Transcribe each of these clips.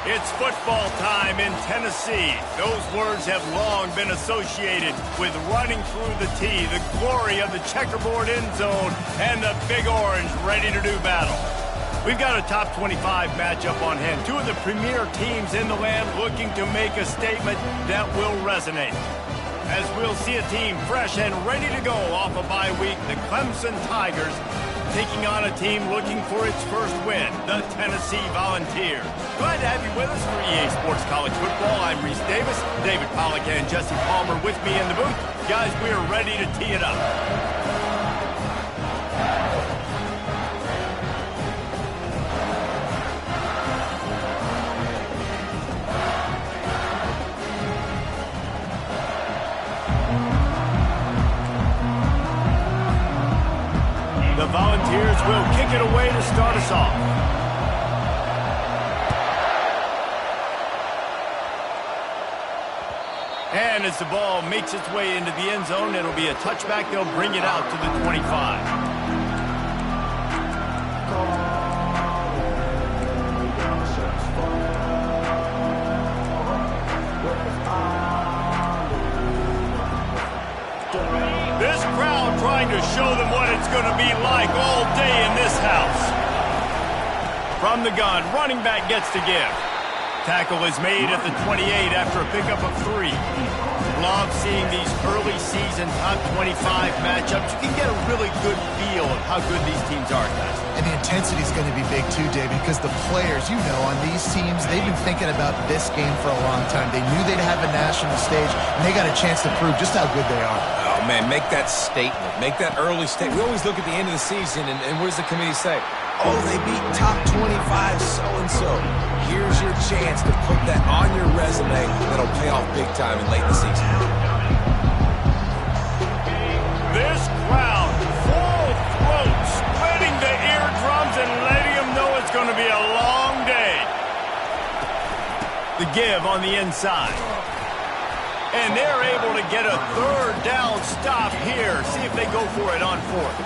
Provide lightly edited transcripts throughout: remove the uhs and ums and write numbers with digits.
It's football time in Tennessee. Those words have long been associated with running through the tee, the glory of the checkerboard end zone, and the Big Orange ready to do battle. We've got a top 25 matchup on hand. Two of the premier teams in the land looking to make a statement that will resonate. As we'll see a team fresh and ready to go off a bye week, the Clemson Tigers taking on a team looking for its first win, the Tennessee Volunteers. Glad to have you with us for EA Sports College Football. I'm Reese Davis, David Pollack and Jesse Palmer with me in the booth. Guys, we are ready to tee it up. The Volunteers will kick it away to start us off. And as the ball makes its way into the end zone, it'll be a touchback. They'll bring it out to the 25. This crowd trying to show them what it's going to be like all day in this house. From the gun, running back gets to give. Tackle is made at the 28 after a pickup of 3. Love seeing these early season top 25 matchups. You can get a really good feel of how good these teams are, guys. And the intensity is going to be big too, David, because the players, you know, on these teams, they've been thinking about this game for a long time. They knew they'd have a national stage, and they got a chance to prove just how good they are. Oh, man, make that statement. Make that early statement. We always look at the end of the season, and what does the committee say? Oh, they beat top 25 so-and-so. Here's your chance to put that on your resume that'll pay off big time in late in the season. This crowd, full throat, splitting the eardrums and letting them know it's going to be a long day. The give on the inside. And they're able to get a third down stop here. See if they go for it on 4th.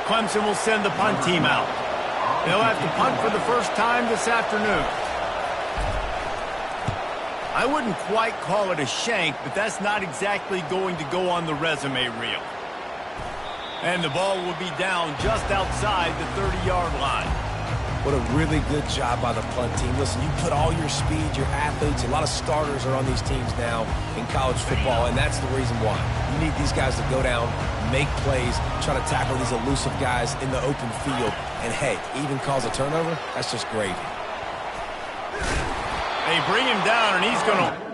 Clemson will send the punt team out. They'll have to punt for the first time this afternoon. I wouldn't quite call it a shank, but that's not exactly going to go on the resume reel. And the ball will be down just outside the 30-yard line. What a really good job by the punt team. Listen, you put all your speed, your athletes, a lot of starters are on these teams now in college football, and that's the reason why. You need these guys to go down, make plays, try to tackle these elusive guys in the open field, and hey, even cause a turnover, that's just gravy. They bring him down, and he's going to...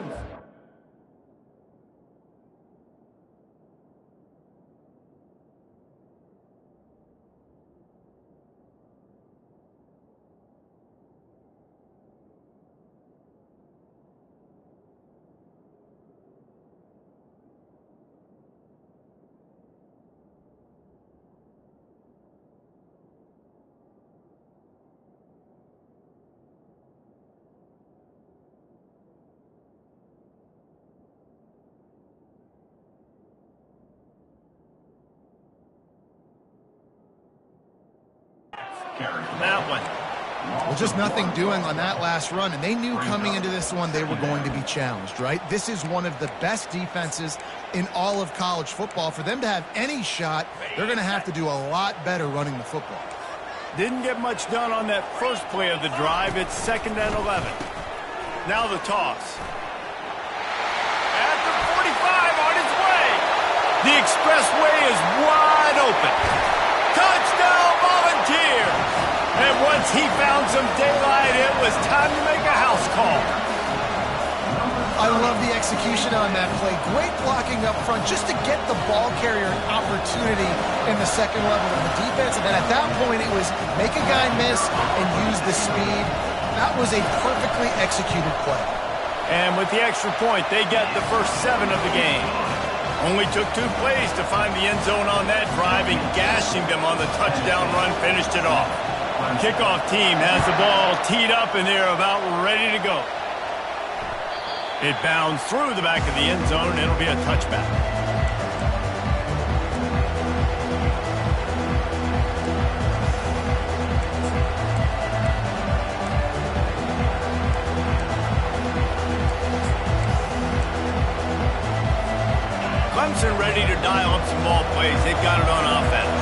that one. Well, just nothing doing on that last run, and they knew coming into this one they were going to be challenged, right? This is one of the best defenses in all of college football. For them to have any shot, they're going to have to do a lot better running the football. Didn't get much done on that first play of the drive. It's 2nd and 11. Now the toss. At the 45 on his way. The expressway is wide open. Touchdown Volunteers! And once he found some daylight, it was time to make a house call. I love the execution on that play. Great blocking up front just to get the ball carrier an opportunity in the second level of the defense. And then at that point, it was make a guy miss and use the speed. That was a perfectly executed play. And with the extra point, they get the first 7 of the game. Only took 2 plays to find the end zone on that drive, and gashing them on the touchdown run finished it off. Kickoff team has the ball teed up, and they're about ready to go. It bounds through the back of the end zone, and it'll be a touchback. Clemson ready to dial up some ball plays. They've got it on offense.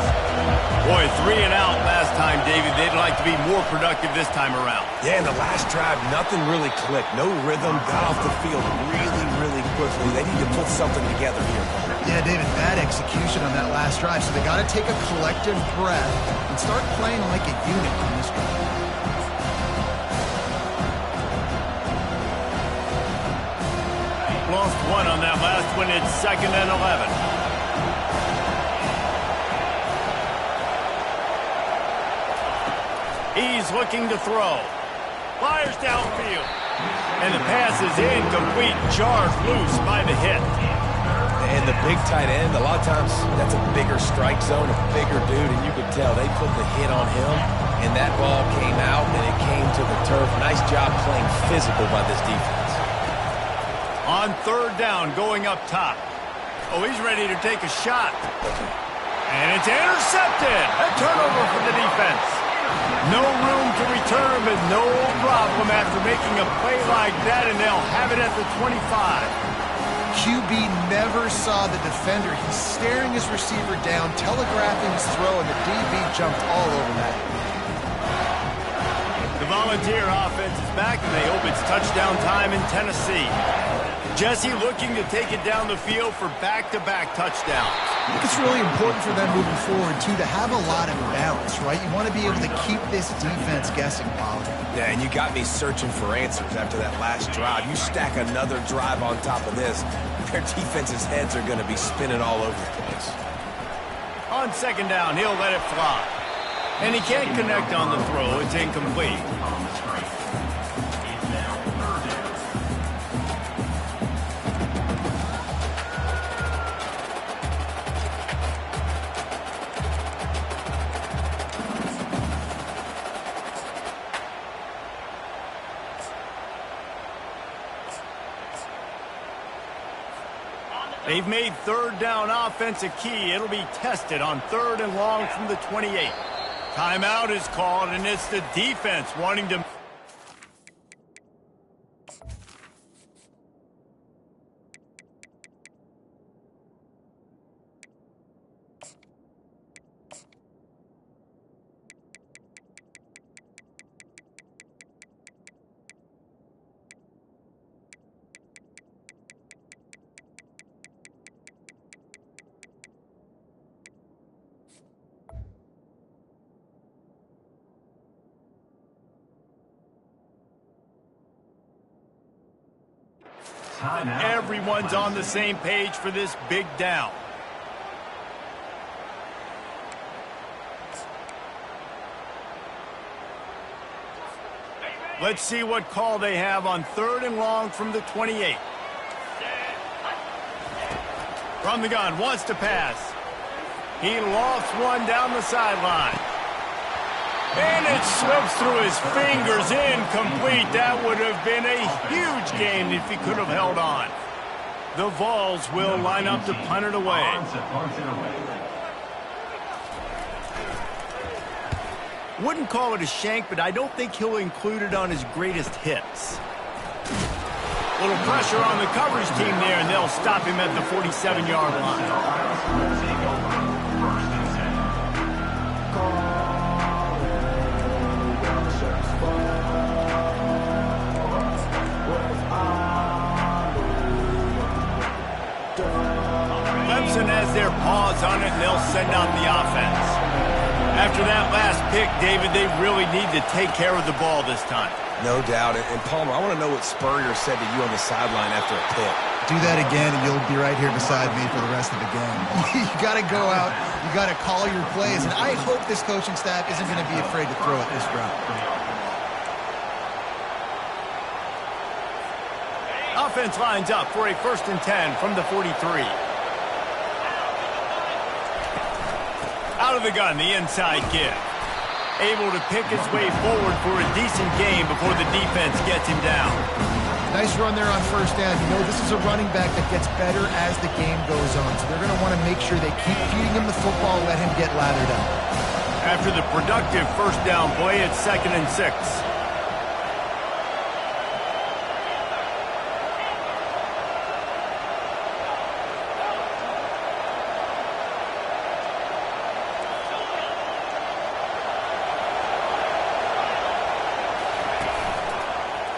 Boy, 3 and out last time, David. They'd like to be more productive this time around. Yeah, in the last drive, nothing really clicked. No rhythm, got off the field really quickly. They need to put something together here. Yeah, David, bad execution on that last drive. So they got to take a collective breath and start playing like a unit on this drive. Lost 1 on that last one. It's 2nd and 11. He's looking to throw. Fires downfield. And the pass is incomplete. Jarred loose by the hit. And the big tight end, a lot of times that's a bigger strike zone, a bigger dude, and you could tell they put the hit on him, and that ball came out, and it came to the turf. Nice job playing physical by this defense. On 3rd down, going up top. Oh, he's ready to take a shot. And it's intercepted. A turnover for the defense. No room to return, but no problem after making a play like that, and they'll have it at the 25. QB never saw the defender. He's staring his receiver down, telegraphing his throw, and the DB jumped all over that. The Volunteer offense is back, and they hope it's touchdown time in Tennessee. Jesse looking to take it down the field for back-to-back touchdowns. I think it's really important for them moving forward, too, to have a lot of balance, right? You want to be able to keep this defense guessing, Pollard. Yeah, and you got me searching for answers after that last drive. You stack another drive on top of this, their defense's heads are going to be spinning all over the place. On 2nd down, he'll let it fly. And he can't connect on the throw. It's incomplete. They've made 3rd down offense a key. It'll be tested on 3rd and long from the 28. Timeout is called, and it's the defense wanting to... Everyone's on the same page for this big down. Let's see what call they have on 3rd and long from the 28. From the gun, wants to pass. He lofts one down the sideline. And it slips through his fingers, incomplete. That would have been a huge gain if he could have held on. The Vols will line up to punt it away. Wouldn't call it a shank, but I don't think he'll include it on his greatest hits. Little pressure on the coverage team there, and they'll stop him at the 47-yard line. Clemson has their paws on it, and they'll send out the offense. After that last pick, David, they really need to take care of the ball this time. No doubt. And Palmer, I want to know what Spurrier said to you on the sideline after a pick. Do that again, and you'll be right here beside me for the rest of the game. You got to go out. You got to call your plays. And I hope this coaching staff isn't going to be afraid to throw it this route. Offense lines up for a 1st and 10 from the 43. Out of the gun, the inside give. Able to pick his way forward for a decent game before the defense gets him down. Nice run there on 1st down. You know, this is a running back that gets better as the game goes on. So they're going to want to make sure they keep feeding him the football, let him get lathered up. After the productive 1st down play, it's 2nd and 6.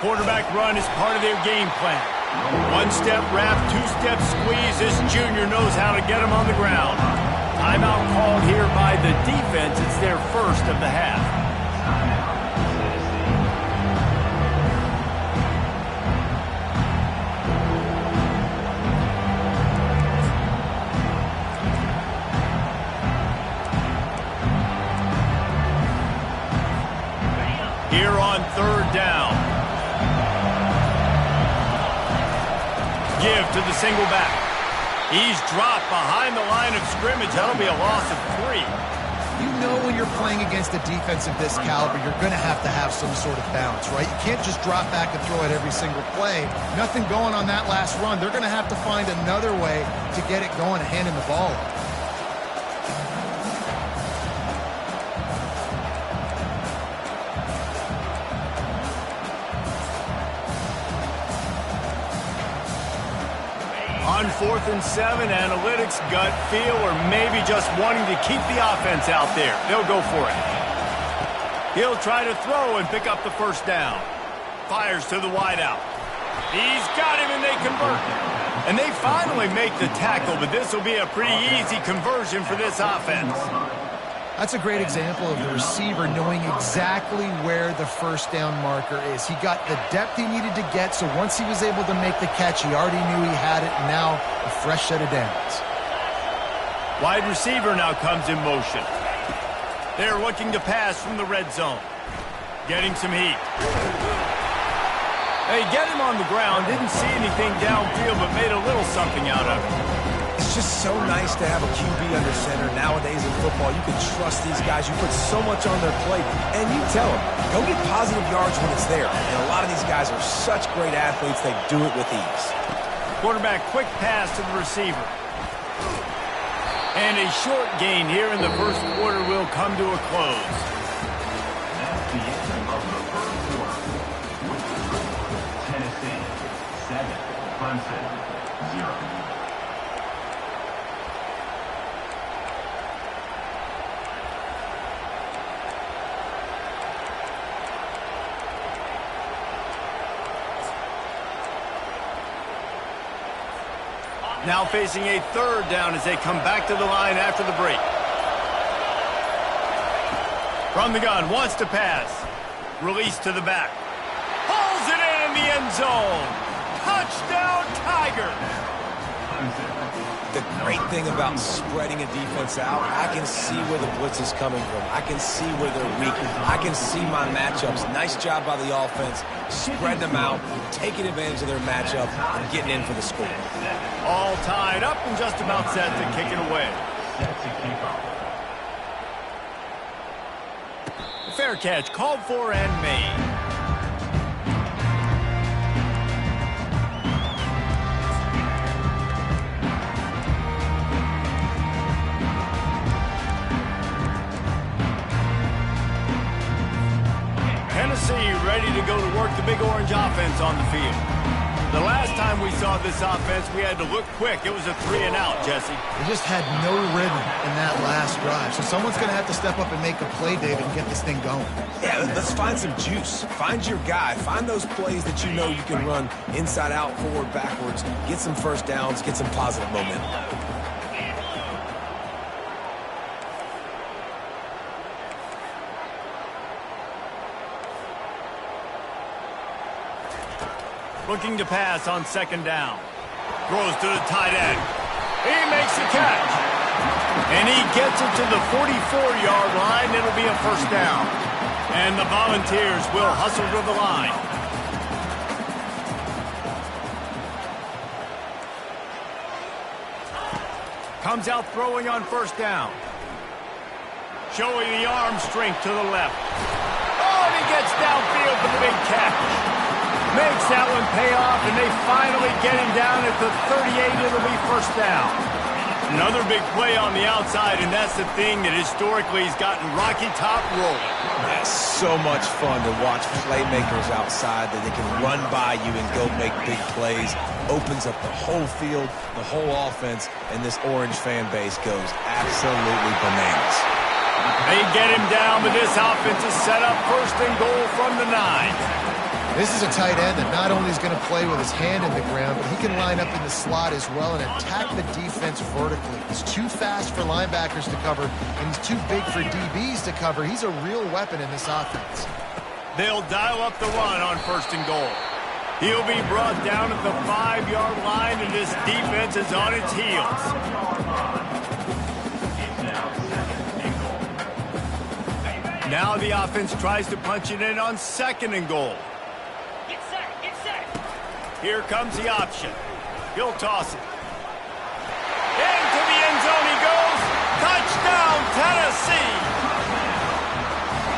Quarterback run is part of their game plan. One-step wrap, two-step squeeze. This junior knows how to get him on the ground. Timeout called here by the defense. It's their first of the half. Here on third down. Give to the single back. He's dropped behind the line of scrimmage. That'll be a loss of 3. You know when you're playing against a defense of this caliber, you're going to have some sort of balance, right? You can't just drop back and throw it every single play. Nothing going on that last run. They're going to have to find another way to get it going and hand him the ball off. On 4th and 7, analytics, gut feel, or maybe just wanting to keep the offense out there. They'll go for it. He'll try to throw and pick up the first down. Fires to the wideout. He's got him, and they convert. And they finally make the tackle, but this will be a pretty easy conversion for this offense. That's a great example of the receiver knowing exactly where the first down marker is. He got the depth he needed to get, so once he was able to make the catch, he already knew he had it, and now a fresh set of downs. Wide receiver now comes in motion. They're looking to pass from the red zone. Getting some heat. They get him on the ground, didn't see anything downfield, but made a little something out of it. It's just so nice to have a QB under center. Nowadays in football, you can trust these guys. You put so much on their plate, and you tell them, go get positive yards when it's there. And a lot of these guys are such great athletes, they do it with ease. Quarterback quick pass to the receiver. And a short gain here in the first quarter will come to a close. That's the end of the first quarter. Tennessee 7, Clemson 0. Now facing a third down as they come back to the line after the break. From the gun, wants to pass. Release to the back. Pulls it in the end zone. Touchdown, Tigers. The great thing about spreading a defense out, I can see where the blitz is coming from. I can see where they're weak. I can see my matchups. Nice job by the offense. Spread them out, taking advantage of their matchup, and getting in for the score. All tied up and just about set to kick it away. Fair catch called for and made. Tennessee ready to go to work the Big Orange offense on the field. The last time we saw this offense, we had to look quick. It was a 3-and-out, Jesse. They just had no rhythm in that last drive. So someone's going to have to step up and make a play, David, and get this thing going. Yeah, let's find some juice. Find your guy. Find those plays that you know you can run inside out, forward, backwards. Get some first downs. Get some positive momentum. Looking to pass on second down. Throws to the tight end. He makes the catch. And he gets it to the 44-yard line. It'll be a first down. And the Volunteers will hustle to the line. Comes out throwing on first down. Showing the arm strength to the left. Oh, and he gets downfield for the big catch. Makes that one pay off, and they finally get him down at the 38. It'll be first down. Another big play on the outside, and that's the thing that historically has gotten Rocky Top rolling. That's so much fun to watch playmakers outside that they can run by you and go make big plays. Opens up the whole field, the whole offense, and this Orange fan base goes absolutely bananas. They get him down, but this offense is set up first and goal from the 9. This is a tight end that not only is going to play with his hand in the ground, but he can line up in the slot as well and attack the defense vertically. He's too fast for linebackers to cover, and he's too big for DBs to cover. He's a real weapon in this offense. They'll dial up the run on 1st and goal. He'll be brought down at the 5-yard line, and this defense is on its heels. Now the offense tries to punch it in on 2nd and goal. Get set, get set. Here comes the option. He'll toss it. Into the end zone he goes. Touchdown, Tennessee!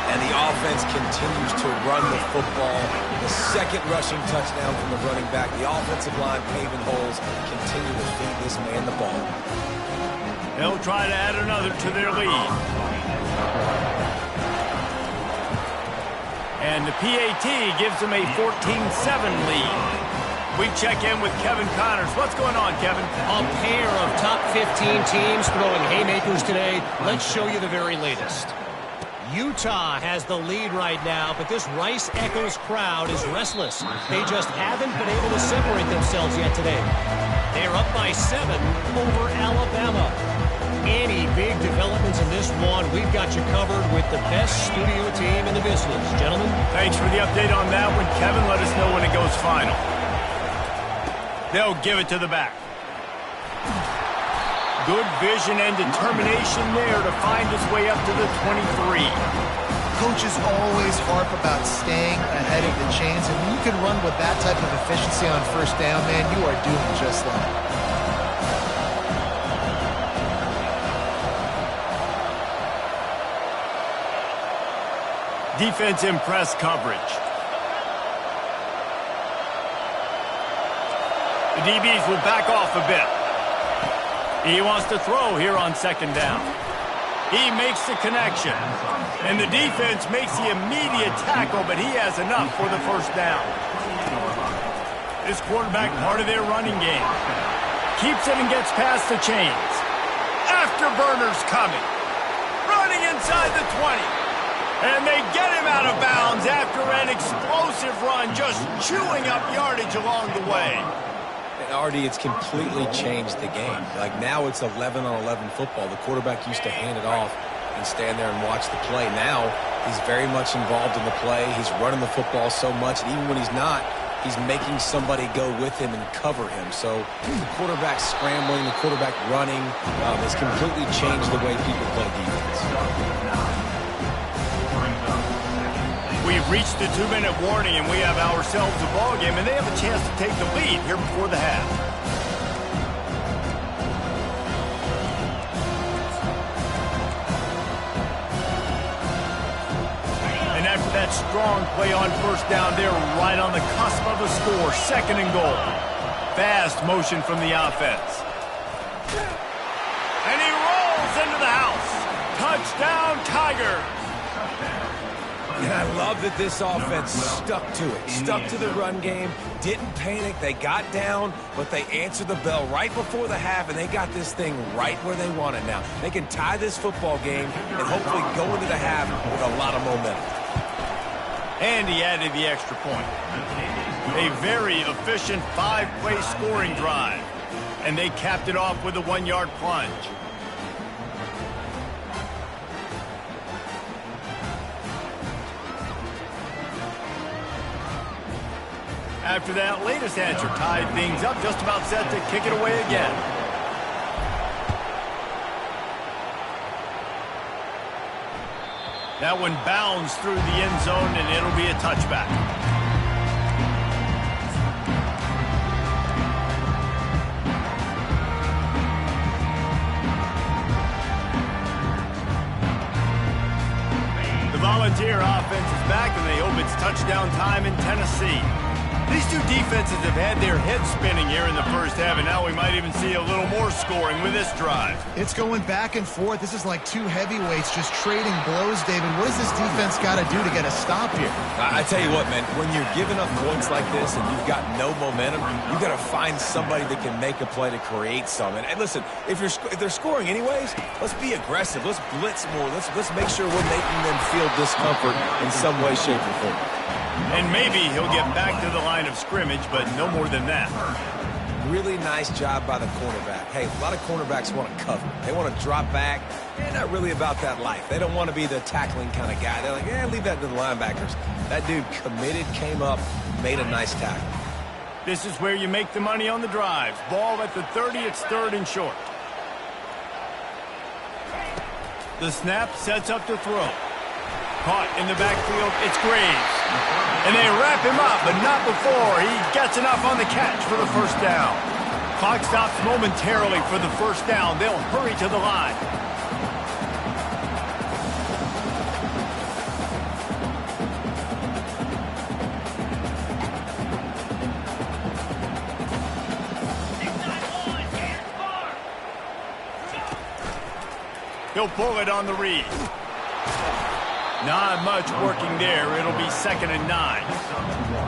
And the offense continues to run the football. The 2nd rushing touchdown from the running back. The offensive line paving holes. Continue to feed this man the ball. They'll try to add another to their lead. And the PAT gives them a 14-7 lead. We check in with Kevin Connors. What's going on, Kevin? A pair of top 15 teams throwing haymakers today. Let's show you the very latest. Utah has the lead right now, but this Rice Eccles crowd is restless. They just haven't been able to separate themselves yet today. They're up by 7 over Alabama. Any big developments in this one, we've got you covered with the best studio team in the business. Gentlemen. Thanks for the update on that one, Kevin. Let us know when it goes final. They'll give it to the back. Good vision and determination there to find his way up to the 23. Coaches always harp about staying ahead of the chains, and when you can run with that type of efficiency on 1st down, man, you are doing just that. Defense in press coverage. The DBs will back off a bit. He wants to throw here on 2nd down. He makes the connection. And the defense makes the immediate tackle, but he has enough for the 1st down. This quarterback part of their running game. Keeps it and gets past the chains. Afterburners coming. Running inside the 20. And they get him out of bounds after an explosive run, just chewing up yardage along the way. And Artie, it's completely changed the game. Like now it's 11-on-11 football. The quarterback used to hand it off and stand there and watch the play. Now he's very much involved in the play. He's running the football so much, and even when he's not, he's making somebody go with him and cover him. So the quarterback scrambling, the quarterback running has completely changed the way people play defense. We've reached the 2-minute warning, and we have ourselves a ball game, and they have a chance to take the lead here before the half. And after that strong play on 1st down, they're right on the cusp of a score. 2nd and goal. Fast motion from the offense. And he rolls into the house. Touchdown, Tigers. And I love that this offense stuck to it, stuck to the run game, didn't panic. They got down, but they answered the bell right before the half, and they got this thing right where they want it now. They can tie this football game and hopefully go into the half with a lot of momentum. And he added the extra point. A very efficient 5-play scoring drive. And they capped it off with a 1-yard plunge. After that latest answer tied things up, just about set to kick it away again. That one bounds through the end zone, and it'll be a touchback. The Volunteer offense is back, and they hope it's touchdown time in Tennessee. These two defenses have had their heads spinning here in the 1st half, and now we might even see a little more scoring with this drive. It's going back and forth. This is like two heavyweights just trading blows, David. What does this defense got to do to get a stop here? I tell you what, man, when you're giving up points like this and you've got no momentum, you've got to find somebody that can make a play to create some. And listen, if they're scoring anyways, let's be aggressive. Let's blitz more. Let's make sure we're making them feel discomfort in some way, shape, or form. And maybe he'll get back to the line of scrimmage, but no more than that. Really nice job by the cornerback. Hey, a lot of cornerbacks want to cover. They want to drop back. They're not really about that life. They don't want to be the tackling kind of guy. They're like, leave that to the linebackers. That dude committed, came up, made a nice tackle. This is where you make the money on the drives. Ball at the 30, it's 3rd and short. The snap sets up to throw. Caught in the backfield, it's Graves. And they wrap him up, but not before he gets enough on the catch for the first down. Clock stops momentarily for the first down. They'll hurry to the line. He'll pull it on the read. Not much working there. It'll be 2nd and 9.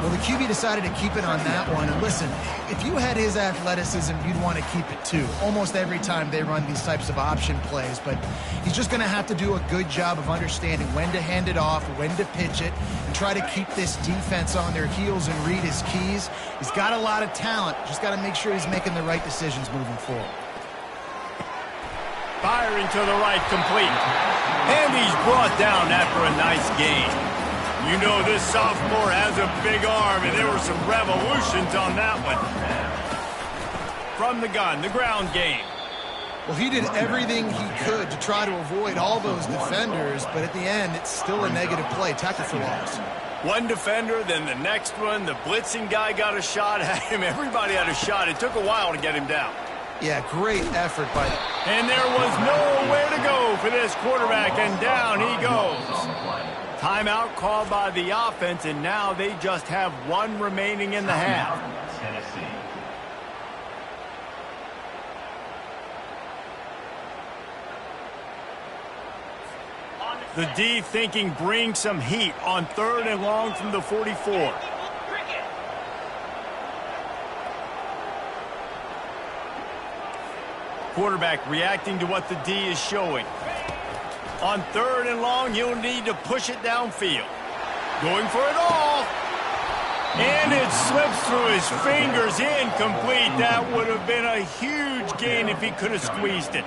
Well, the QB decided to keep it on that one. And listen, if you had his athleticism, you'd want to keep it too. Almost every time they run these types of option plays. But he's just going to have to do a good job of understanding when to hand it off, when to pitch it, and try to keep this defense on their heels and read his keys. He's got a lot of talent. Just got to make sure he's making the right decisions moving forward. Firing to the right, complete. And he's brought down after a nice gain. You know this sophomore has a big arm, and there were some revolutions on that one. From the gun, the ground game. Well, he did everything he could to try to avoid all those defenders, but at the end, it's still a negative play. Tackle for loss. One defender, then the next one. The blitzing guy got a shot at him. Everybody had a shot. It took a while to get him down. Yeah, great effort by them. And there was nowhere to go for this quarterback, and down he goes. Timeout called by the offense, and now they just have one remaining in the half. The D thinking bring some heat on 3rd and long from the 44. Quarterback reacting to what the D is showing. On 3rd and long, he'll need to push it downfield. Going for it all. And it slips through his fingers, incomplete. That would have been a huge gain if he could have squeezed it.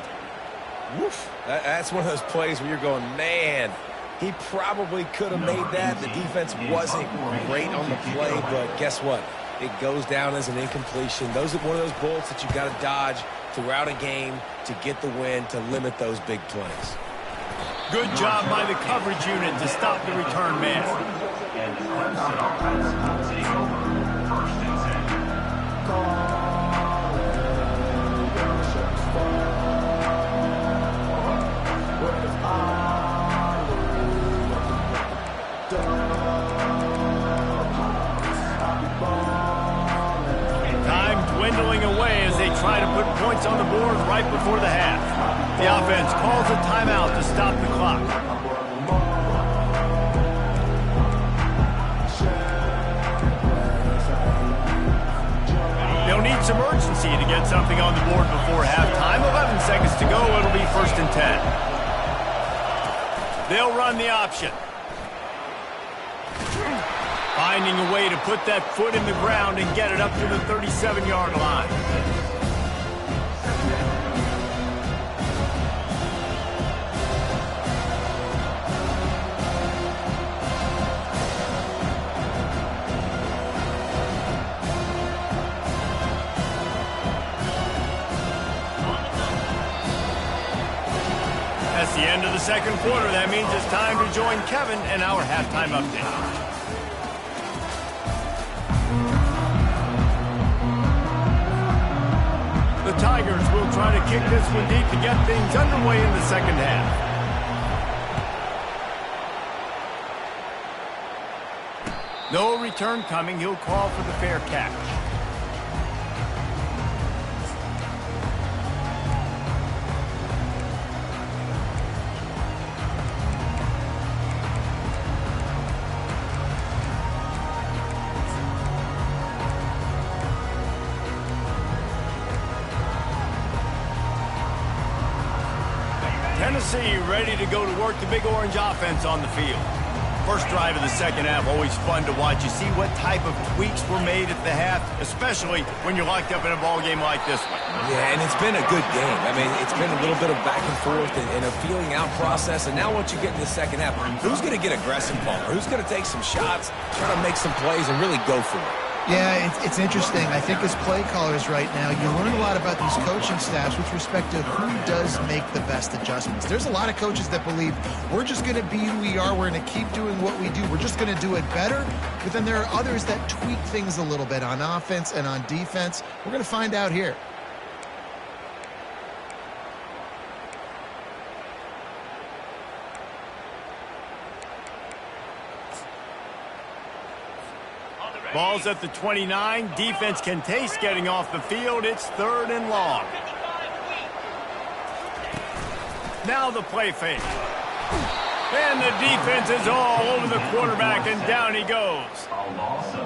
Woof. That's one of those plays where you're going, man, he probably could have made that. The defense wasn't great on the play, but guess what? It goes down as an incompletion. Those are one of those bullets that you got to dodge throughout a game to get the win, to limit those big plays. Good job by the coverage unit to stop the return man. Dwindling away as they try to put points on the board right before the half. The offense calls a timeout to stop the clock. They'll need some urgency to get something on the board before halftime. 11 seconds to go. It'll be 1st and 10. They'll run the option. Finding a way to put that foot in the ground and get it up to the 37-yard line. That's the end of the 2nd quarter. That means it's time to join Kevin in our halftime update. The Tigers will try to kick this one deep to get things underway in the 2nd half. No return coming. He'll call for the fair catch. Tennessee ready to go to work the Big Orange offense on the field. First drive of the second half, always fun to watch. You see what type of tweaks were made at the half, especially when you're locked up in a ball game like this one. Yeah, and it's been a good game. I mean, it's been a little bit of back and forth and a feeling out process. And now once you get in the second half, who's going to get aggressive, Palmer? Who's going to take some shots, try to make some plays, and really go for it? Yeah, it's interesting. I think as play callers right now, you learn a lot about these coaching staffs with respect to who does make the best adjustments. There's a lot of coaches that believe we're just going to be who we are. We're going to keep doing what we do. We're just going to do it better. But then there are others that tweak things a little bit on offense and on defense. We're going to find out here. Ball's at the 29. Defense can taste getting off the field. It's 3rd and long. Now the play fake. And the defense is all over the quarterback, and down he goes.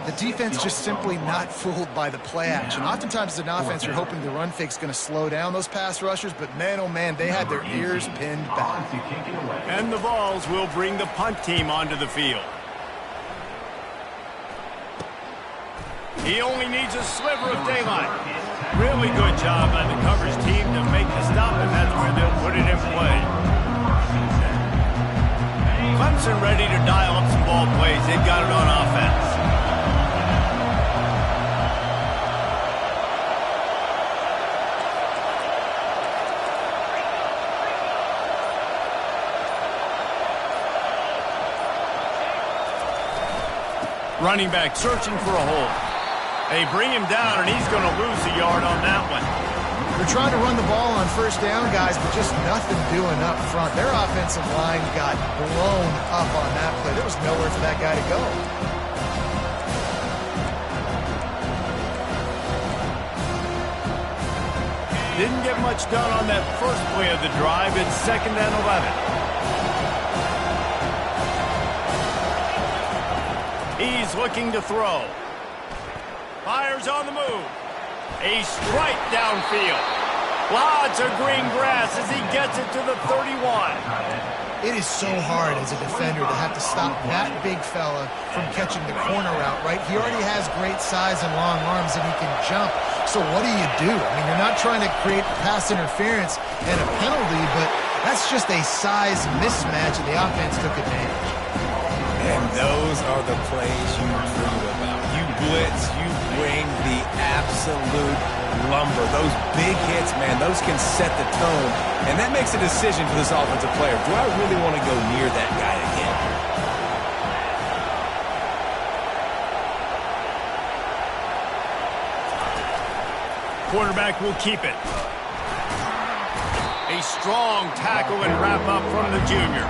The defense just simply not fooled by the play action. Oftentimes as an offense, you're hoping the run fake's going to slow down those pass rushers, but man, oh man, they had their ears pinned back. And the Vols will bring the punt team onto the field. He only needs a sliver of daylight. Really good job by the coverage team to make the stop, and that's where they'll put it in play. Clemson ready to dial up some ball plays. They've got it on offense. Running back searching for a hole. They bring him down, and he's going to lose a yard on that one. They're trying to run the ball on first down, guys, but just nothing doing up front. Their offensive line got blown up on that play. There was nowhere for that guy to go. Didn't get much done on that first play of the drive. It's 2nd and 11. He's looking to throw. Fires on the move. A strike downfield. Lots of green grass as he gets it to the 31. It is so hard as a defender to have to stop that big fella from catching the corner route, right? He already has great size and long arms, and he can jump. So what do? I mean, you're not trying to create pass interference and a penalty, but that's just a size mismatch, and the offense took advantage. And those are the plays you dream about. You blitz, you bring the absolute lumber. Those big hits, man, those can set the tone. And that makes a decision for this offensive player. Do I really want to go near that guy again? Quarterback will keep it. A strong tackle and wrap up from the junior.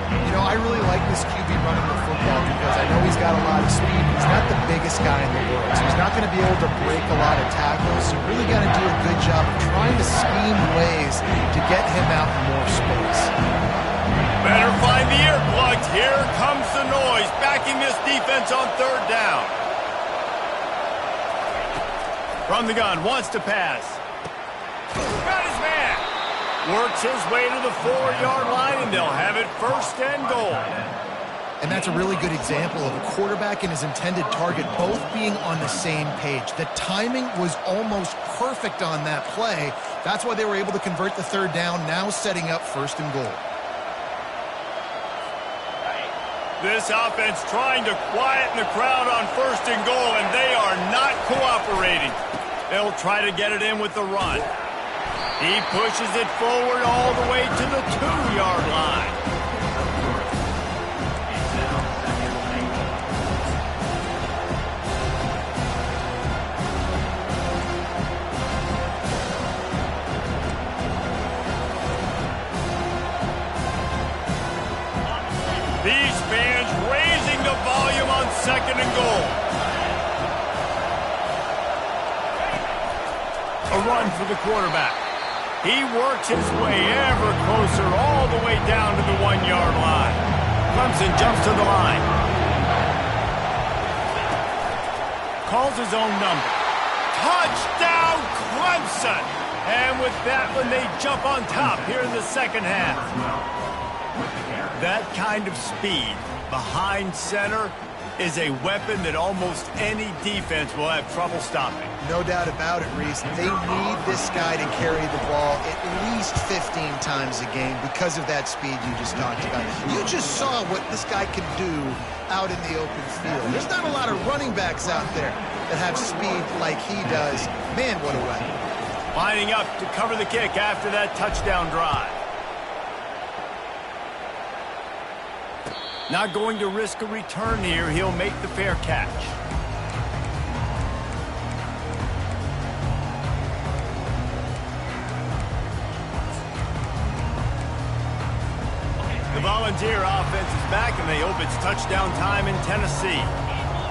You know, I really like this QB running the football because I know he's got a lot of speed. He's not the biggest guy in the world, so he's not going to be able to break a lot of tackles. You really got to do a good job of trying to scheme ways to get him out in more space. Better find the earplugs. Here comes the noise, backing this defense on 3rd down. From the gun, wants to pass. Got his man. Works his way to the 4-yard line, and they'll have it 1st and goal. And that's a really good example of a quarterback and his intended target both being on the same page. The timing was almost perfect on that play. That's why they were able to convert the 3rd down, now setting up 1st and goal. This offense trying to quieten the crowd on 1st and goal, and they are not cooperating. They'll try to get it in with the run. He pushes it forward all the way to the 2-yard line. These fans raising the volume on 2nd and goal. A run for the quarterback. He works his way ever closer all the way down to the 1-yard line. Clemson jumps to the line. Calls his own number. Touchdown, Clemson! And with that one, they jump on top here in the second half. That kind of speed Behind center is a weapon that almost any defense will have trouble stopping. No doubt about it, Reese. They need this guy to carry the ball at least 15 times a game because of that speed you just talked about. You just saw what this guy can do out in the open field. There's not a lot of running backs out there that have speed like he does. Man, what a weapon. Lining up to cover the kick after that touchdown drive. Not going to risk a return here. He'll make the fair catch. The Volunteer offense is back, and they hope it's touchdown time in Tennessee.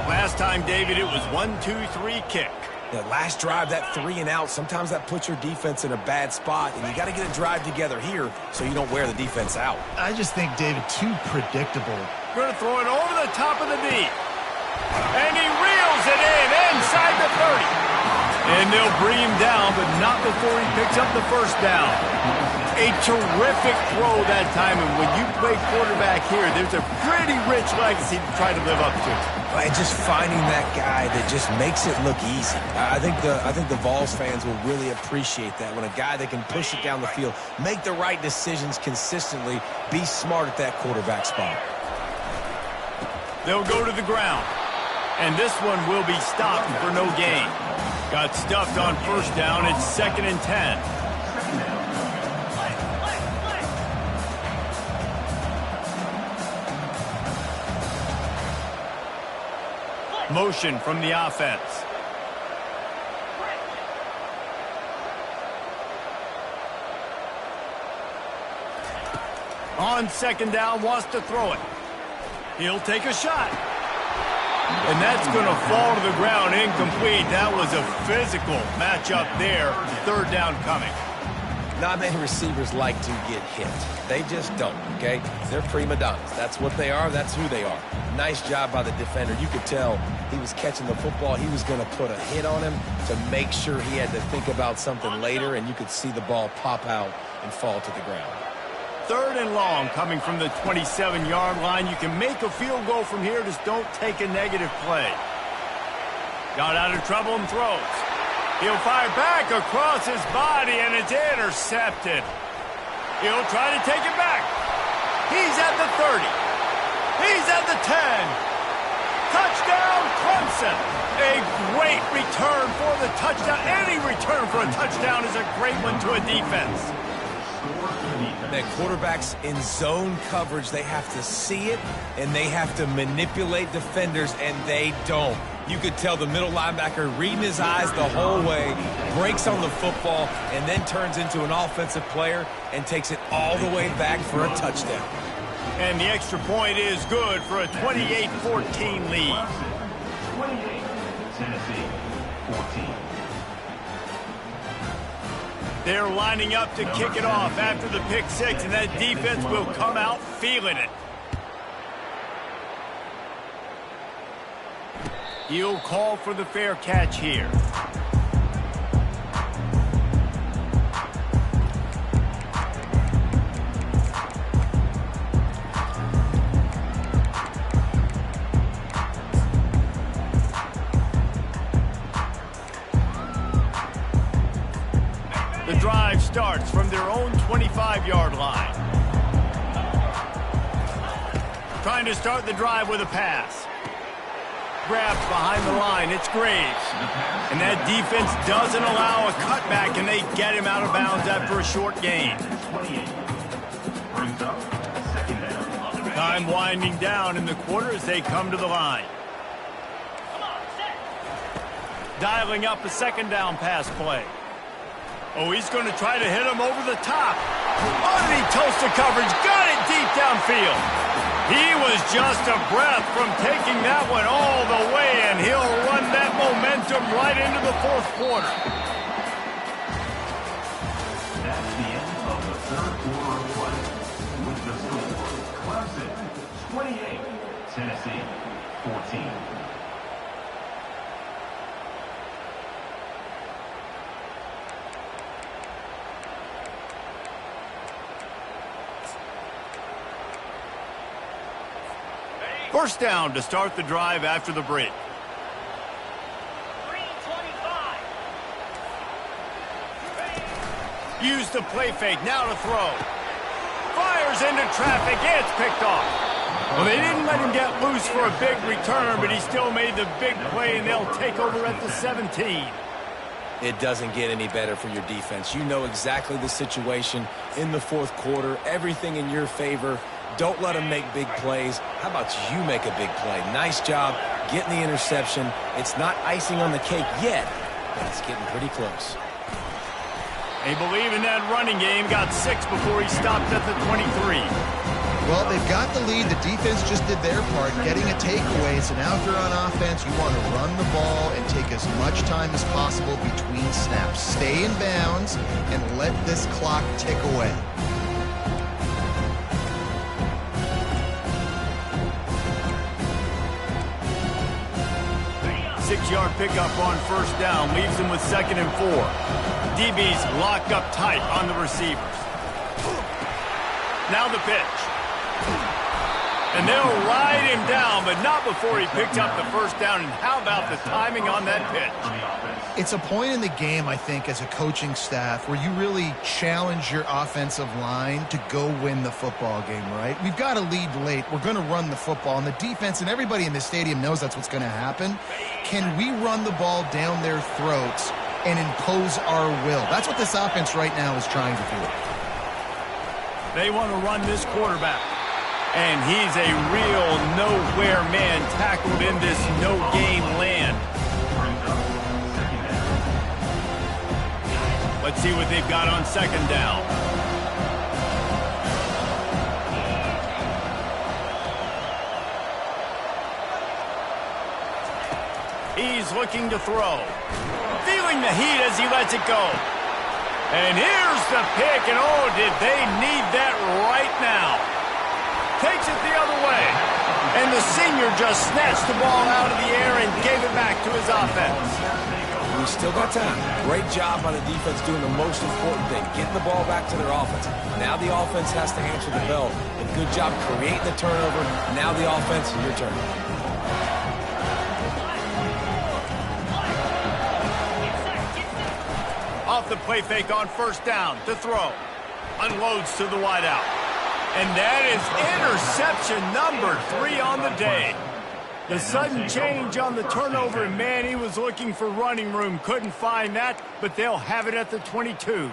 Last time, David, it was 1-2-3 kick. That last drive, that 3 and out, sometimes that puts your defense in a bad spot, and you got to get a drive together here so you don't wear the defense out. I just think, David, too predictable. Going to throw it over the top of the knee. And he reels it in inside the 30. And they'll bring him down, but not before he picks up the first down. A terrific throw that time, and when you play quarterback here, there's a pretty rich legacy to try to live up to. And just finding that guy that just makes it look easy. I think the Vols fans will really appreciate that, when a guy that can push it down the field, make the right decisions consistently, be smart at that quarterback spot. They'll go to the ground, and this one will be stopped for no gain. Got stuffed on first down. It's 2nd and 10. Motion from the offense. On 2nd down, wants to throw it. He'll take a shot. And that's going to fall to the ground incomplete. That was a physical matchup there. 3rd down coming. Not many receivers like to get hit. They just don't, okay? They're prima donnas. That's what they are. That's who they are. Nice job by the defender. You could tell he was catching the football. He was going to put a hit on him to make sure he had to think about something later, and you could see the ball pop out and fall to the ground. 3rd and long coming from the 27-yard line. You can make a field goal from here. Just don't take a negative play. Got out of trouble and throws. He'll fire back across his body, and it's intercepted. He'll try to take it back. He's at the 30. He's at the 10. Touchdown, Clemson. A great return for the touchdown. Any return for a touchdown is a great one to a defense. The quarterbacks in zone coverage, they have to see it, and they have to manipulate defenders, and they don't. You could tell the middle linebacker reading his eyes the whole way, breaks on the football, and then turns into an offensive player and takes it all the way back for a touchdown. And the extra point is good for a 28-14 lead. 28, Tennessee, 14. They're lining up to kick it off after the pick six, and that defense will come out feeling it. He'll call for the fair catch here. The drive starts from their own 25-yard line. Trying to start the drive with a pass. Grabs behind the line. It's Graves. And that defense doesn't allow a cutback, and they get him out of bounds after a short gain. Time winding down in the quarter as they come to the line. Dialing up a 2nd down pass play. Oh, he's going to try to hit him over the top. Underneath Toasta coverage. Got it deep downfield. He was just a breath from taking that one all the way, and he'll run that momentum right into the 4th quarter. That's the end of the 3rd quarter of play. With the score, Clemson 28, Tennessee 14. First down to start the drive after the break. 3:25. Use the play fake, now to throw. Fires into traffic, it's picked off. Well, they didn't let him get loose for a big return, but he still made the big play, and they'll take over at the 17. It doesn't get any better for your defense. You know exactly the situation in the fourth quarter, everything in your favor. Don't let them make big plays. How about you make a big play? Nice job getting the interception. It's not icing on the cake yet, but it's getting pretty close. They believe in that running game. Got 6 before he stopped at the 23. Well, they've got the lead. The defense just did their part, getting a takeaway. So now if you're on offense, you want to run the ball and take as much time as possible between snaps. Stay in bounds and let this clock tick away. 6-yard pickup on first down leaves them with 2nd and 4. DB's locked up tight on the receivers. Now the pitch. And they'll ride him down, but not before he picked up the first down. And how about the timing on that pitch? It's a point in the game, I think, as a coaching staff where you really challenge your offensive line to go win the football game, right? We've got a lead late. We're going to run the football. And the defense and everybody in this stadium knows that's what's going to happen. Can we run the ball down their throats and impose our will? That's what this offense right now is trying to do. They want to run this quarterback. And he's a real nowhere man tackled in this no-game land. Let's see what they've got on 2nd down. He's looking to throw. Feeling the heat as he lets it go. And here's the pick, and oh, did they need that right now. Takes it the other way. And the senior just snatched the ball out of the air and gave it back to his offense. We still got time. Great job by the defense doing the most important thing, getting the ball back to their offense. Now the offense has to answer the bell. A good job creating the turnover. Now the offense, your turn. Off the play fake on first down to throw. Unloads to the wideout. And that is interception number 3 on the day. The sudden change on the turnover, and man, he was looking for running room. Couldn't find that, but they'll have it at the 22.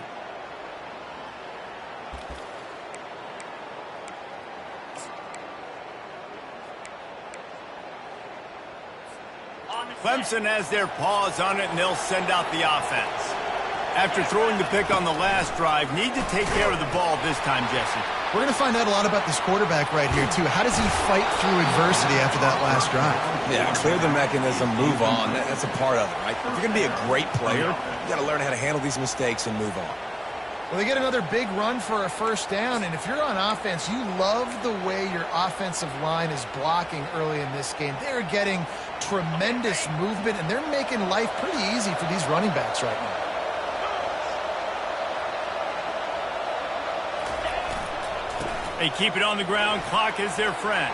Clemson has their paws on it, and they'll send out the offense. After throwing the pick on the last drive, need to take care of the ball this time, Jesse. We're going to find out a lot about this quarterback right here, too. How does he fight through adversity after that last drive? Yeah, clear the mechanism, move on. That's a part of it, right? If you're going to be a great player, you got to learn how to handle these mistakes and move on. Well, they get another big run for a first down, and if you're on offense, you love the way your offensive line is blocking early in this game. They're getting tremendous movement, and they're making life pretty easy for these running backs right now. They keep it on the ground. Clock is their friend.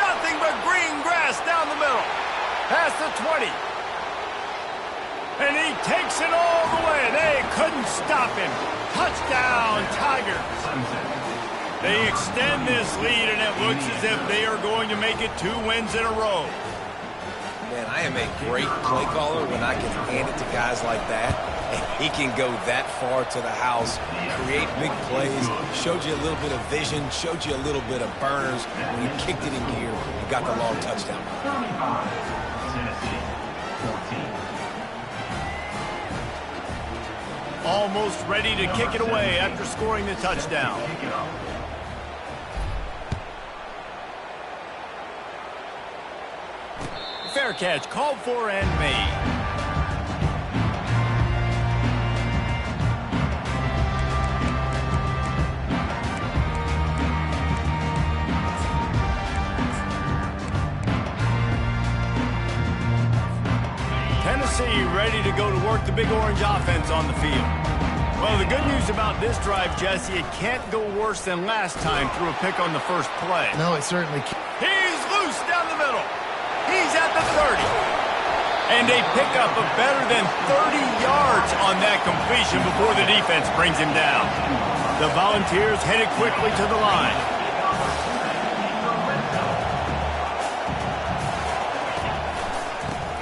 Nothing but green grass down the middle. Past the 20. And he takes it all the way. They couldn't stop him. Touchdown, Tigers. They extend this lead, and it looks as if they are going to make it 2 wins in a row. Man, I am a great play caller when I can hand it to guys like that. And he can go that far to the house, create big plays, showed you a little bit of vision, showed you a little bit of burners. When he kicked it in gear and got the long touchdown. Almost ready to kick it away after scoring the touchdown. Fair catch, called for and made. Tennessee ready to go to work the Big Orange offense on the field. Well, the good news about this drive, Jesse, it can't go worse than last time through a pick on the first play. No, it certainly can't. He's loose He's at the 30. And a pickup of better than 30 yards on that completion before the defense brings him down. The Volunteers headed quickly to the line.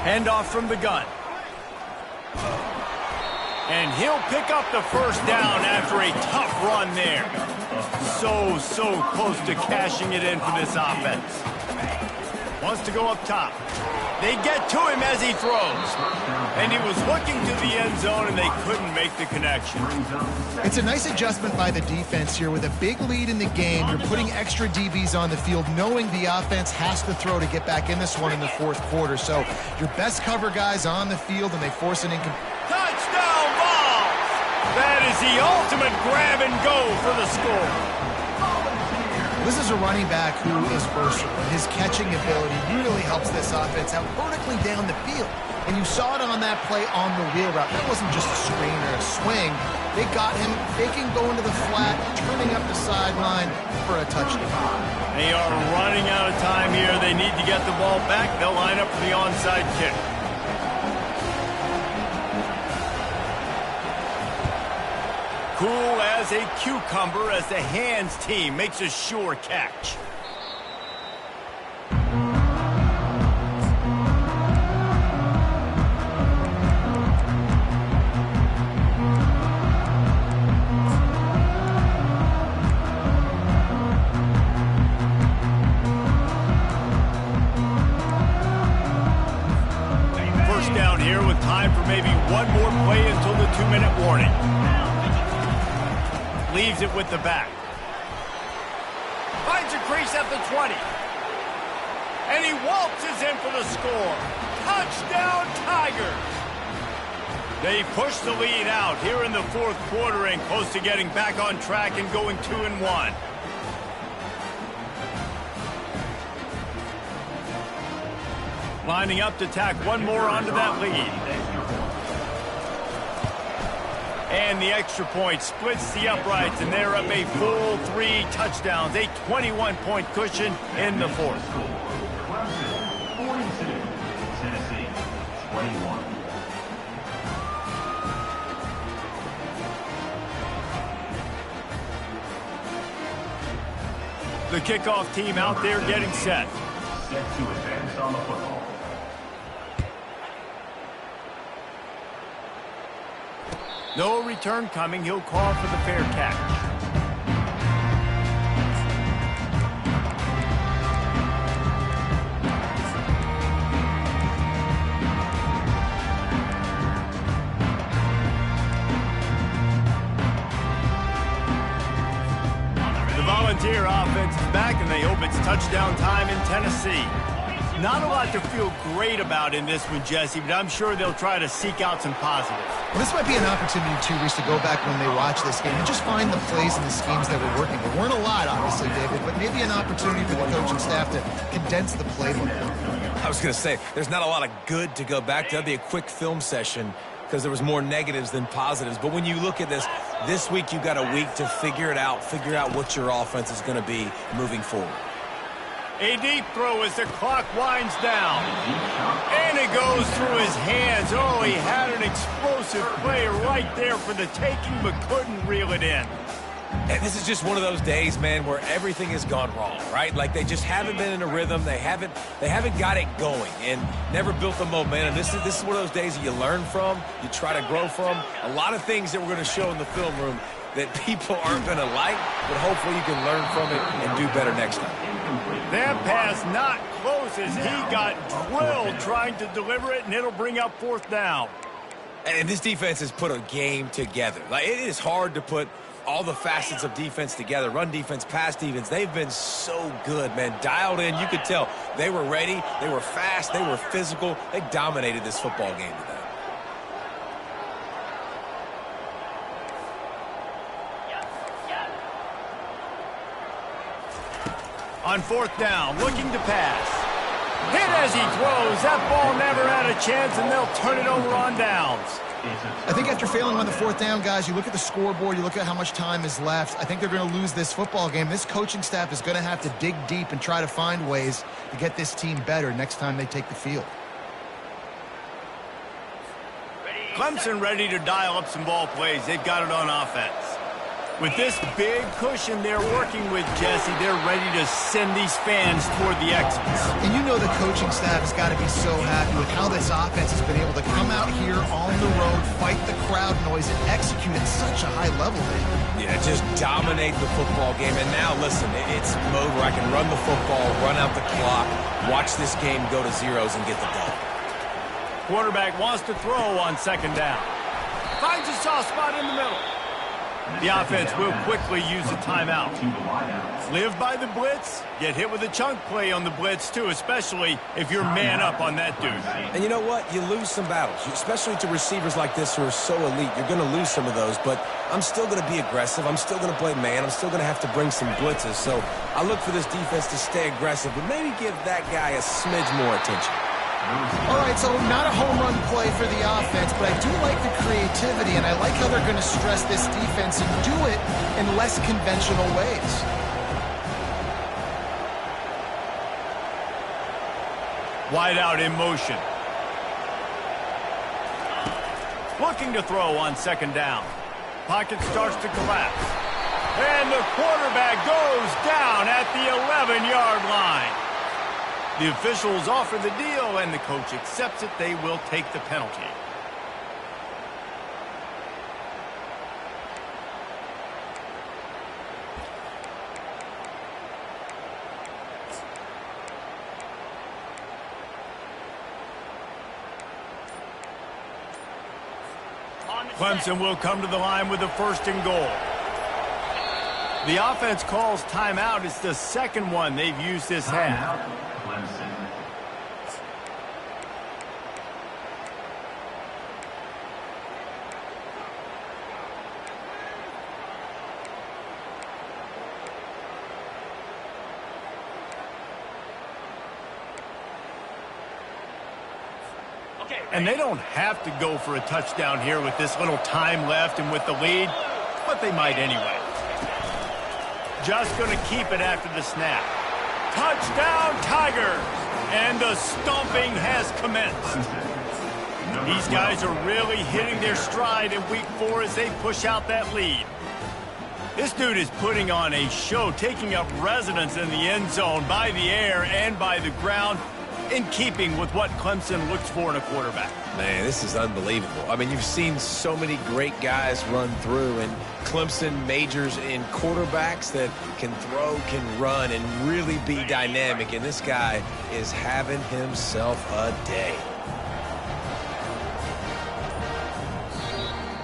Handoff from the gun. And he'll pick up the first down after a tough run there. So close to cashing it in for this offense. Wants to go up top. They get to him as he throws. And he was looking to the end zone, and they couldn't make the connection. It's a nice adjustment by the defense here. With a big lead in the game, you're putting extra DBs on the field, knowing the offense has to throw to get back in this one in the fourth quarter. So your best cover guys on the field, and they force an incomplete. Touchdown ball! That is the ultimate grab and go for the score. This is a running back who is versatile. His catching ability really helps this offense out vertically down the field. And you saw it on that play on the wheel route. That wasn't just a screen or a swing. They got him faking going to the flat, turning up the sideline for a touchdown. They are running out of time here. They need to get the ball back. They'll line up for the onside kick. Cool as a cucumber as the hands team makes a sure catch. First down here with time for maybe one more play until the 2-minute warning. Leaves it with the back. Finds a crease at the 20. And he waltzes in for the score. Touchdown, Tigers! They push the lead out here in the fourth quarter and close to getting back on track and going 2-1. Lining up to tack one more onto that lead. And the extra point splits the uprights, and they're up a full 3 touchdowns, a 21-point cushion in the fourth. Clemson, 42. Tennessee, 21. The kickoff team out there getting set. Set to advance on the football. No return coming. He'll call for the fair catch. The Volunteer offense is back, and they hope it's touchdown time in Tennessee. Not a lot to feel great about in this one, Jesse, but I'm sure they'll try to seek out some positives. Well, this might be an opportunity, too, Reese, to go back when they watch this game and just find the plays and the schemes that were working. There weren't a lot, obviously, David, but maybe an opportunity for the coaching staff to condense the playbook. I was going to say, there's not a lot of good to go back to. That'd be a quick film session because there was more negatives than positives. But when you look at this week you've got a week to figure out what your offense is going to be moving forward. A deep throw as the clock winds down. And it goes through his hands. Oh, he had an explosive play right there for the taking, but couldn't reel it in. And this is just one of those days, man, where everything has gone wrong, right? Like they just haven't been in a rhythm. They haven't got it going and never built the momentum. This is one of those days that you learn from, you try to grow from. A lot of things that we're going to show in the film room that people aren't going to like, but hopefully you can learn from it and do better next time. That pass not close as he got drilled trying to deliver it, and it'll bring up fourth down. And this defense has put a game together. Like, it is hard to put all the facets of defense together. Run defense, pass defense. They've been so good, man. Dialed in. You could tell they were ready. They were fast. They were physical. They dominated this football game today. On fourth down, looking to pass. Hit as he throws. That ball never had a chance, and they'll turn it over on downs. I think after failing on the fourth down, guys, you look at the scoreboard, you look at how much time is left. I think they're going to lose this football game. This coaching staff is going to have to dig deep and try to find ways to get this team better next time they take the field. Clemson ready to dial up some ball plays. They've got it on offense. With this big cushion they're working with, Jesse, they're ready to send these fans toward the exits. And you know the coaching staff has got to be so happy with how this offense has been able to come out here on the road, fight the crowd noise, and execute at such a high level, man. Yeah, just dominate the football game. And now, listen, it's mode where I can run the football, run out the clock, watch this game go to zeros and get the dub. Quarterback wants to throw on second down. Finds a soft spot in the middle. The offense will quickly use a timeout. Live by the blitz, get hit with a chunk play on the blitz too, especially if you're man up on that dude. And you know what? You lose some battles, especially to receivers like this who are so elite. You're going to lose some of those, but I'm still going to be aggressive. I'm still going to play man. I'm still going to have to bring some blitzes. So I look for this defense to stay aggressive, but maybe give that guy a smidge more attention. All right, so not a home run play for the offense, but I do like the creativity, and I like how they're going to stress this defense and do it in less conventional ways. Wide out in motion. Looking to throw on second down. Pocket starts to collapse. And the quarterback goes down at the 11-yard line. The officials offer the deal, and the coach accepts it. They will take the penalty. Clemson will come to the line with a first and goal. The offense calls timeout. It's the second one they've used this half. And they don't have to go for a touchdown here with this little time left and with the lead, but they might anyway. Just going to keep it after the snap. Touchdown, Tigers! And the stomping has commenced. These guys are really hitting their stride in week 4 as they push out that lead. This dude is putting on a show, taking up residence in the end zone by the air and by the ground, in keeping with what Clemson looks for in a quarterback. Man, this is unbelievable. I mean, you've seen so many great guys run through, and Clemson majors in quarterbacks that can throw, can run, and really be dynamic, and this guy is having himself a day.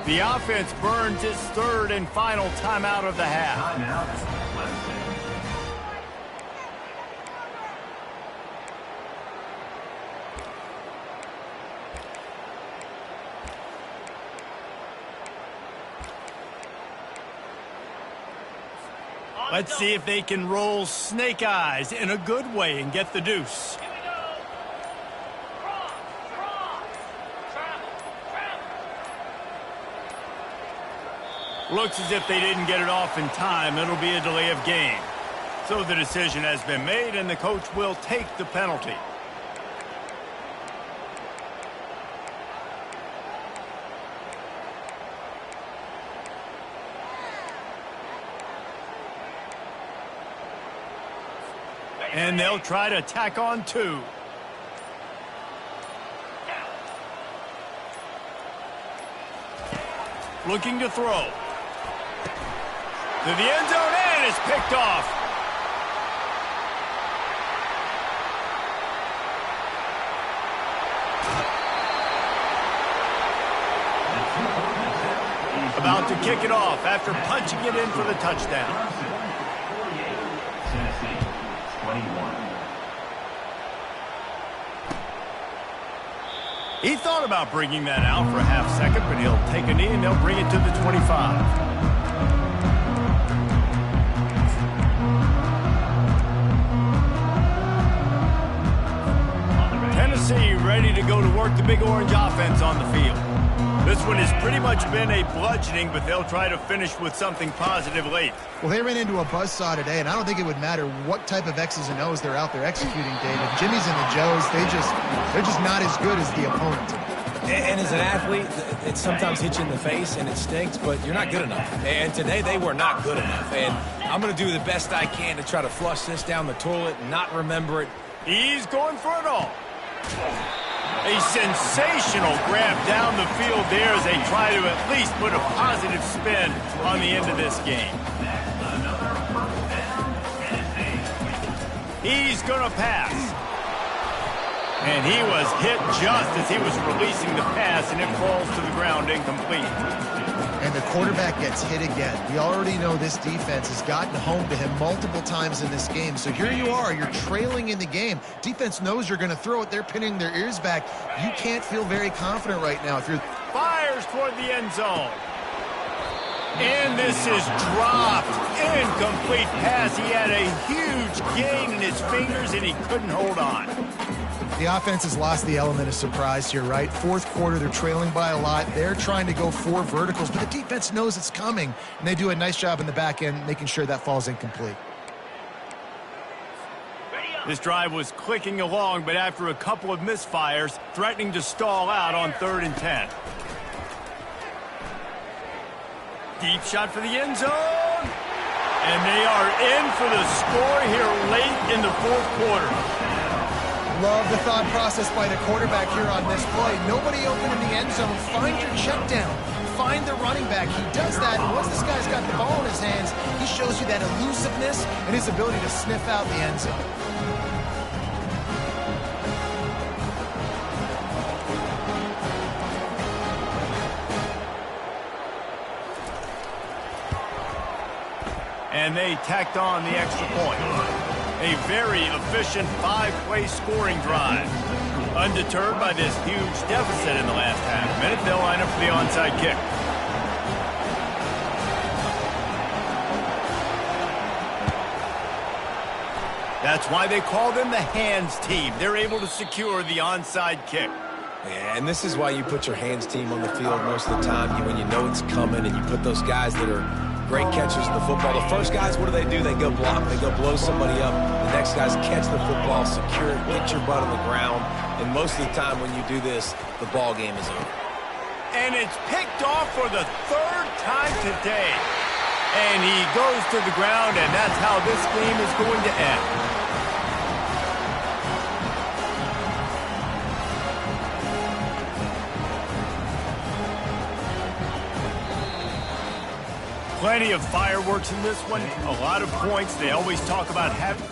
The offense burns its third and final timeout of the half. Let's see if they can roll snake eyes in a good way and get the deuce. Here we go. Draw. Travel. Looks as if they didn't get it off in time. It'll be a delay of game. So the decision has been made, and the coach will take the penalty. And they'll try to tack on 2. Looking to throw. To the end zone, and it's picked off. About to kick it off after punching it in for the touchdown. He thought about bringing that out for a half second, but he'll take a knee and they'll bring it to the 25. Tennessee ready to go to work the Big Orange offense on the field. This one has pretty much been a bludgeoning, but they'll try to finish with something positive late. Well, they ran into a buzzsaw today, and I don't think it would matter what type of X's and O's they're out there executing, David. Jimmy's and the Joes, they're just not as good as the opponent. And as an athlete, it sometimes hits you in the face and it stinks, but you're not good enough. And today they were not good enough. And I'm going to do the best I can to try to flush this down the toilet and not remember it. He's going for it all. A sensational grab down the field there as they try to at least put a positive spin on the end of this game. He's going to pass. And he was hit just as he was releasing the pass, and it falls to the ground incomplete. And the quarterback gets hit again. We already know this defense has gotten home to him multiple times in this game. So here you are, you're trailing in the game. Defense knows you're going to throw it. They're pinning their ears back. You can't feel very confident right now. If you're fires toward the end zone. And this is dropped. Incomplete pass. He had a huge gain in his fingers, and he couldn't hold on. The offense has lost the element of surprise here, right? Fourth quarter, they're trailing by a lot. They're trying to go 4 verticals, but the defense knows it's coming, and they do a nice job in the back end making sure that falls incomplete. This drive was clicking along, but after a couple of misfires, threatening to stall out on 3rd and 10. Deep shot for the end zone. And they are in for the score here late in the 4th quarter. Love the thought process by the quarterback here on this play. Nobody open in the end zone. Find your check down. Find the running back. He does that, and once this guy's got the ball in his hands, he shows you that elusiveness and his ability to sniff out the end zone. And they tacked on the extra point. A very efficient 5-play scoring drive. Undeterred by this huge deficit in the last half minute, they'll line up for the onside kick. That's why they call them the hands team. They're able to secure the onside kick. Yeah, and this is why you put your hands team on the field most of the time when you know it's coming, and you put those guys that are great catchers in the football. The first guys, what do? They go block. They go blow somebody up. The next guys catch the football, secure it, get your butt on the ground. And most of the time when you do this, the ball game is over. And it's picked off for the 3rd time today. And he goes to the ground, and that's how this game is going to end. Plenty of fireworks in this one. A lot of points. They always talk about having